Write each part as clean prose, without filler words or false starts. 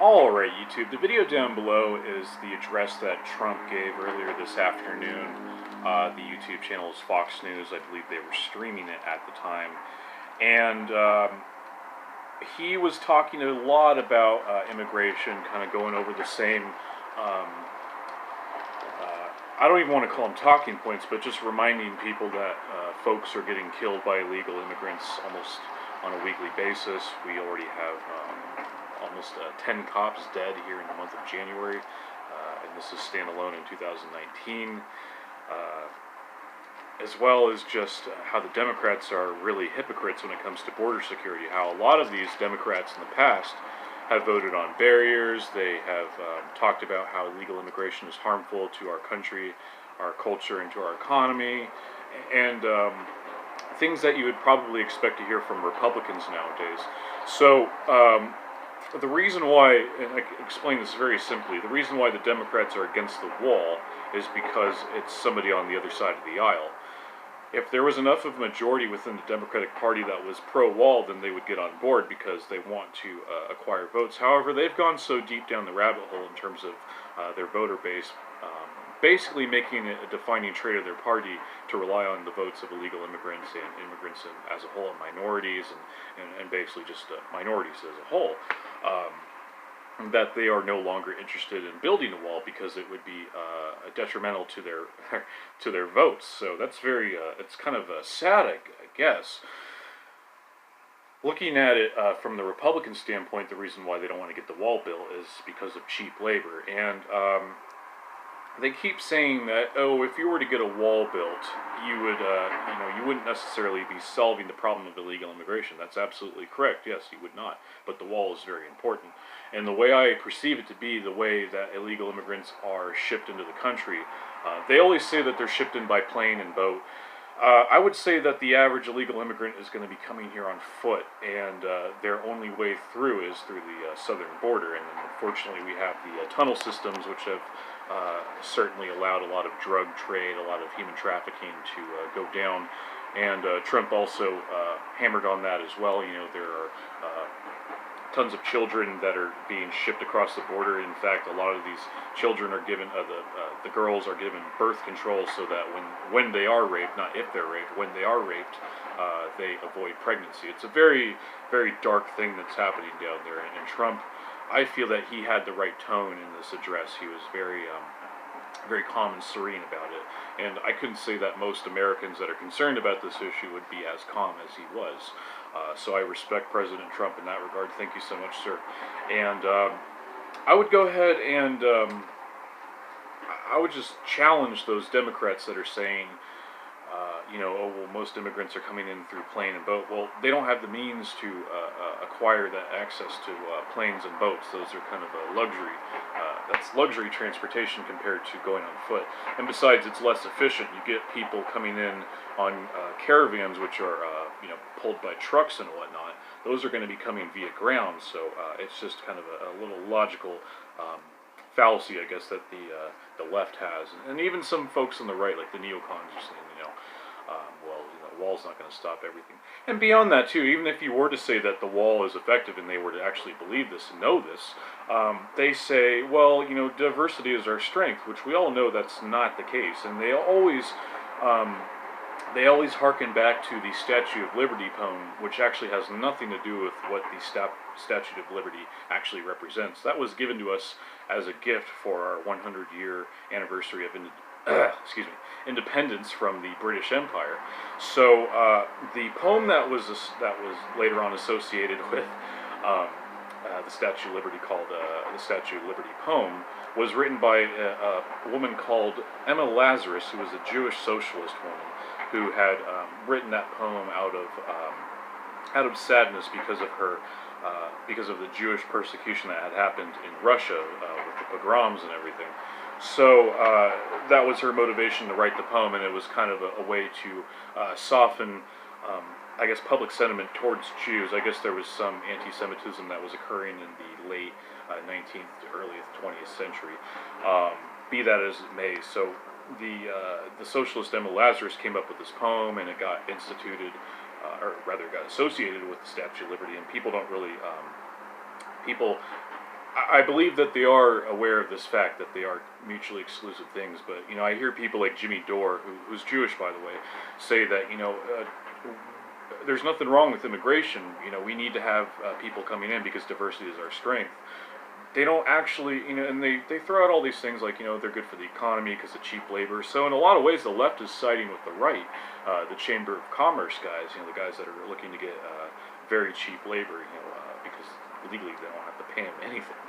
Alright, YouTube, the video down below is the address that Trump gave earlier this afternoon. The YouTube channel is Fox News. I believe they were streaming it at the time. And he was talking a lot about immigration, kind of going over the same, I don't even want to call them talking points, but just reminding people that folks are getting killed by illegal immigrants almost on a weekly basis. We already have almost 10 cops dead here in the month of January, and this is standalone in 2019, as well as just how the Democrats are really hypocrites when it comes to border security, how a lot of these Democrats in the past have voted on barriers. They have talked about how illegal immigration is harmful to our country, our culture, and to our economy, and things that you would probably expect to hear from Republicans nowadays. So the reason why, and I explain this very simply, the reason why the Democrats are against the wall is because it's somebody on the other side of the aisle. If there was enough of a majority within the Democratic Party that was pro-wall, then they would get on board because they want to acquire votes. However, they've gone so deep down the rabbit hole in terms of their voter base, basically making it a defining trait of their party to rely on the votes of illegal immigrants and immigrants as a whole, and minorities, and basically just minorities as a whole. That they are no longer interested in building a wall because it would be detrimental to their to their votes. So that's very it's kind of sad, I guess. Looking at it from the Republican standpoint, the reason why they don't want to get the wall bill is because of cheap labor, and they keep saying that, oh, if you were to get a wall built, you would, you wouldn't necessarily be solving the problem of illegal immigration. That's absolutely correct. Yes, you would not. But the wall is very important. And the way I perceive it to be, the way that illegal immigrants are shipped into the country, they always say that they're shipped in by plane and boat. I would say that the average illegal immigrant is going to be coming here on foot, and their only way through is through the southern border. And unfortunately, we have the tunnel systems, which have certainly allowed a lot of drug trade, a lot of human trafficking to go down. And Trump also hammered on that as well. You know, there are tons of children that are being shipped across the border. In fact, a lot of these children are given, the girls are given birth control so that when they are raped, not if they're raped, when they are raped, they avoid pregnancy. It's a very, very dark thing that's happening down there. And Trump, I feel that he had the right tone in this address. He was very, very calm and serene about it. And I couldn't say that most Americans that are concerned about this issue would be as calm as he was. So I respect President Trump in that regard. Thank you so much, sir. And I would go ahead and I would just challenge those Democrats that are saying, oh, well, most immigrants are coming in through plane and boat. Well, they don't have the means to acquire that access to planes and boats. Those are kind of a luxury. That's luxury transportation compared to going on foot. And besides, it's less efficient. You get people coming in on caravans, which are pulled by trucks and whatnot. Those are going to be coming via ground. So it's just kind of a little logical fallacy, I guess, that the left has, and even some folks on the right, like the neocons, are saying, the wall's not going to stop everything. And beyond that, too, even if you were to say that the wall is effective and they were to actually believe this and know this, they say, well, diversity is our strength, which we all know that's not the case. And they always harken back to the Statue of Liberty poem, which actually has nothing to do with what the Statue of Liberty actually represents. That was given to us as a gift for our 100-year anniversary of independence from the British Empire. So the poem that was later on associated with the Statue of Liberty, called the Statue of Liberty poem, was written by a woman called Emma Lazarus, who was a Jewish socialist woman who had written that poem out of sadness because of the Jewish persecution that had happened in Russia with the pogroms and everything. So that was her motivation to write the poem, and it was kind of a way to soften, I guess, public sentiment towards Jews. I guess there was some anti-Semitism that was occurring in the late 19th to early 20th century. Be that as it may, so the socialist Emma Lazarus came up with this poem, and it got instituted, or rather got associated with the Statue of Liberty, and people don't really, people I believe that they are aware of this fact that they are mutually exclusive things, but I hear people like Jimmy Dore, who's Jewish by the way, say that there's nothing wrong with immigration. We need to have people coming in because diversity is our strength. They don't actually, and they throw out all these things like, they're good for the economy because of cheap labor. So in a lot of ways, the left is siding with the right, the Chamber of Commerce guys, the guys that are looking to get very cheap labor, because legally they don't have to pay them anything.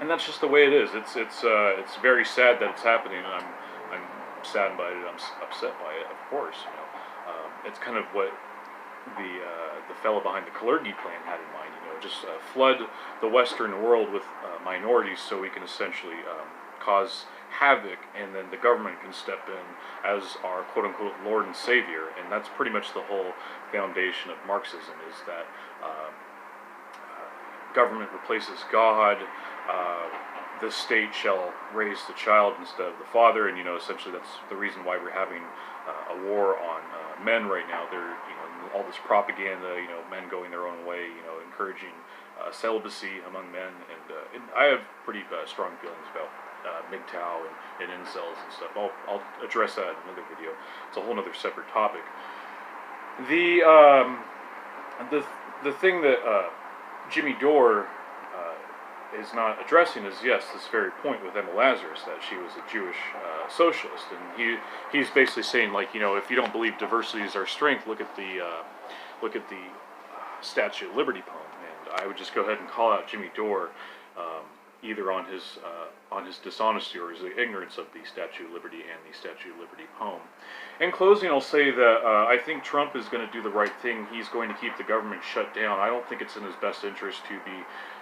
And that's just the way it is. It's very sad that it's happening, and I'm saddened by it. I'm upset by it, of course. It's kind of what the fellow behind the Kalergi plan had in mind. Just flood the Western world with minorities so we can essentially cause havoc, and then the government can step in as our quote-unquote Lord and Savior. And that's pretty much the whole foundation of Marxism, is that government replaces God, the state shall raise the child instead of the father, and essentially that's the reason why we're having a war on men right now. They're all this propaganda, men going their own way, encouraging celibacy among men, and I have pretty strong feelings about MGTOW and incels and stuff. I'll address that in another video. It's a whole other separate topic. The thing that Jimmy Dore is not addressing is, yes, this very point with Emma Lazarus, that she was a Jewish socialist, and he's basically saying, like, if you don't believe diversity is our strength, look at the Statue of Liberty poem. And I would just go ahead and call out Jimmy Dore, either on his dishonesty or his ignorance of the Statue of Liberty and the Statue of Liberty poem. In closing, I'll say that I think Trump is going to do the right thing. He's going to keep the government shut down. I don't think it's in his best interest to be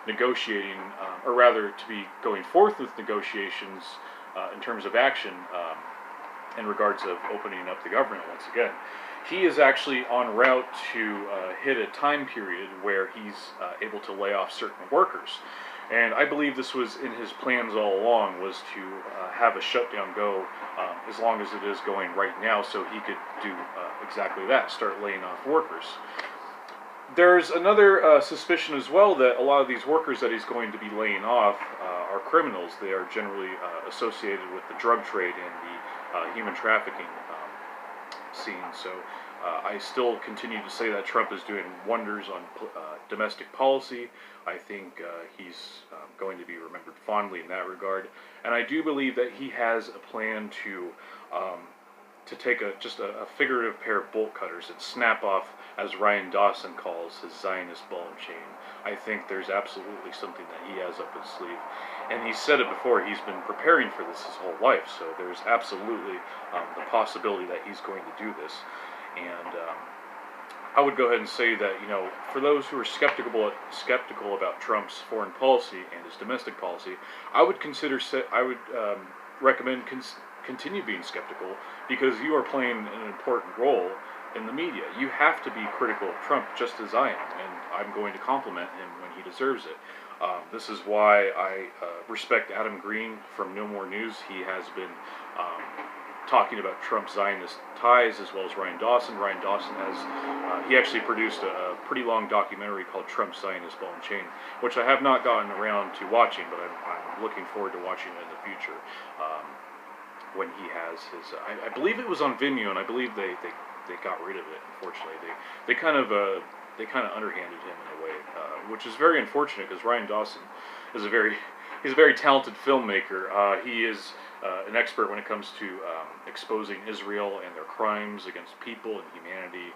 negotiating, or rather to be going forth with negotiations in terms of action in regards of opening up the government once again. He is actually en route to hit a time period where he's able to lay off certain workers. And I believe this was in his plans all along, was to have a shutdown go as long as it is going right now, so he could do exactly that, start laying off workers. There's another suspicion as well that a lot of these workers that he's going to be laying off are criminals. They are generally associated with the drug trade and the human trafficking scene. So I still continue to say that Trump is doing wonders on domestic policy. I think he's going to be remembered fondly in that regard. And I do believe that he has a plan to take just a figurative pair of bolt cutters and snap off, as Ryan Dawson calls, his Zionist ball and chain. I think there's absolutely something that he has up his sleeve. And he said it before, he's been preparing for this his whole life, so there's absolutely the possibility that he's going to do this. And I would go ahead and say that, for those who are skeptical about Trump's foreign policy and his domestic policy, I would recommend continue being skeptical, because you are playing an important role in the media. You have to be critical of Trump just as I am, and I'm going to compliment him when he deserves it. This is why I respect Adam Green from No More News. He has been talking about Trump's Zionist ties, as well as Ryan Dawson. Ryan Dawson he actually produced a pretty long documentary called Trump's Zionist Ball and Chain, which I have not gotten around to watching, but I'm looking forward to watching it in the future. When he has his, I believe it was on Vimeo, and I believe they got rid of it. Unfortunately, they kind of underhanded him in a way, which is very unfortunate, because Ryan Dawson is he's a very talented filmmaker. He is an expert when it comes to exposing Israel and their crimes against people and humanity,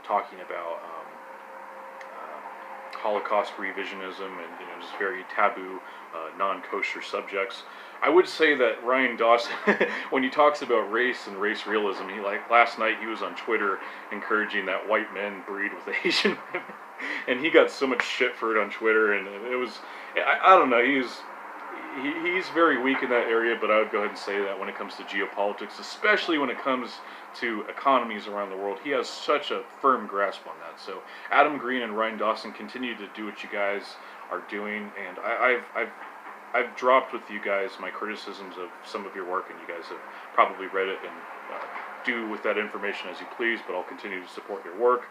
talking about Holocaust revisionism and just very taboo, non-kosher subjects. I would say that Ryan Dawson, when he talks about race and race realism, last night he was on Twitter encouraging that white men breed with Asian women, and he got so much shit for it on Twitter, and it was, I don't know, he's very weak in that area, but I would go ahead and say that when it comes to geopolitics, especially when it comes to economies around the world, he has such a firm grasp on that. So Adam Green and Ryan Dawson, continue to do what you guys are doing, and I've dropped with you guys my criticisms of some of your work, and you guys have probably read it and do with that information as you please, but I'll continue to support your work.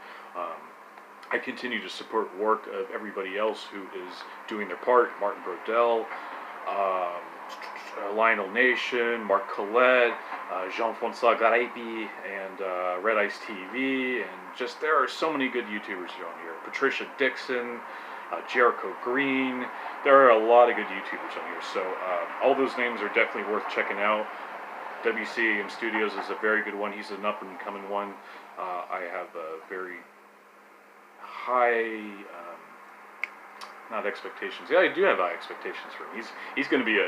I continue to support work of everybody else who is doing their part. Martin Brodell, Lionel Nation, Mark Collette, Jean-François Garaipi, and Red Ice TV, and just there are so many good YouTubers on here. Patricia Dixon, Jericho Green. There are a lot of good YouTubers on here, so all those names are definitely worth checking out. WCAM Studios is a very good one. He's an up-and-coming one. I have a very high, not expectations. Yeah, I do have high expectations for him. He's going to be a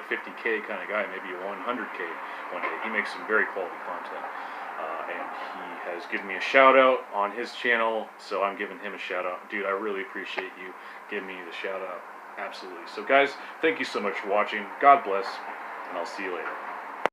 50K kind of guy, maybe a 100K one day. He makes some very quality content, and he has given me a shout out on his channel, so I'm giving him a shout out. Dude, I really appreciate you giving me the shout out. Absolutely. So guys, thank you so much for watching. God bless, and I'll see you later.